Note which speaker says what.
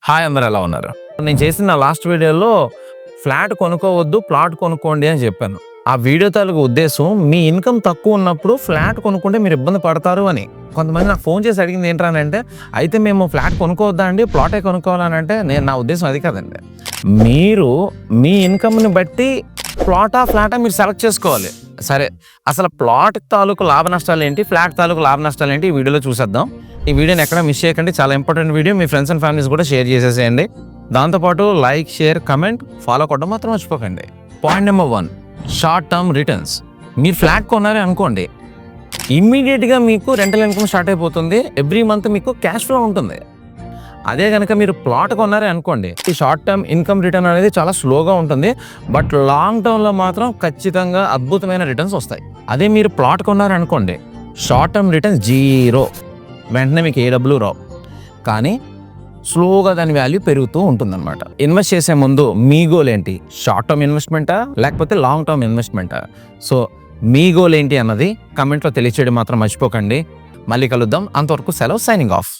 Speaker 1: Hi అందరూ ఎలా ఉన్నారు? నేను చేసిన నా లాస్ట్ వీడియోలో ఫ్లాట్ కొనుక్కోవద్దు, ప్లాట్ కొనుక్కోండి అని చెప్పాను. ఆ వీడియో తాలూకు ఉద్దేశం మీ ఇన్కమ్ తక్కువ ఉన్నప్పుడు ఫ్లాట్ కొనుక్కుంటే మీరు ఇబ్బంది పడతారు అని. కొంతమంది నాకు ఫోన్ చేసి అడిగింది ఏంటంటే, అయితే మేము ఫ్లాట్ కొనుక్కోవద్దా అండి, ప్లాటే కొనుక్కోవాలని అంటే నా ఉద్దేశం అది కాదండి. మీరు మీ ఇన్కమ్ని బట్టి ఫ్లాటా మీరు సెలెక్ట్ చేసుకోవాలి. సరే, అసలు ప్లాట్ తాలూకు లాభ నష్టాలు ఏంటి, ఫ్లాట్ తాలూకు లాభ నష్టాలు ఏంటి ఈ వీడియోలో చూసేద్దాం. ఈ వీడియోని ఎక్కడ మిస్ చేయకండి, చాలా important video. Me friends and families కూడా షేర్ చేసేసేయండి. దాంతోపాటు లైక్, షేర్, కమెంట్, ఫాలో కొట్టడం మాత్రం మర్చిపోకండి. Point number 1, short term returns. మీరు ఫ్లాట్ కొన్నారే అనుకోండి, ఇమ్మీడియట్గా మీకు రెంటల్ ఇన్కమ్ స్టార్ట్ అయిపోతుంది. ఎవ్రీ మంత్ మీకు క్యాష్ ఫ్లో ఉంటుంది. అదే కనుక మీరు ప్లాట్ కొన్నారే అనుకోండి, ఈ షార్ట్ టర్మ్ ఇన్కమ్ రిటర్న్ అనేది చాలా స్లోగా ఉంటుంది, బట్ లాంగ్ టర్మ్లో మాత్రం ఖచ్చితంగా అద్భుతమైన రిటర్న్స్ వస్తాయి. అదే మీరు ప్లాట్ కొన్నారనుకోండి, షార్ట్ టర్మ్ రిటర్న్స్ 0, వెంటనే మీకు ఏ డబ్బులు రావు, కానీ స్లోగా దాని వాల్యూ పెరుగుతూ ఉంటుందన్నమాట. ఇన్వెస్ట్ చేసే ముందు మీ గోల్ ఏంటి, షార్ట్ టర్మ్ ఇన్వెస్ట్మెంటా లేకపోతే లాంగ్ టర్మ్ ఇన్వెస్ట్మెంటా? సో మీ గోల్ ఏంటి అన్నది కమెంట్లో తెలియచేయడం మాత్రం మర్చిపోకండి. మళ్ళీ కలుద్దాం, అంతవరకు సెలవు, సైనింగ్ ఆఫ్.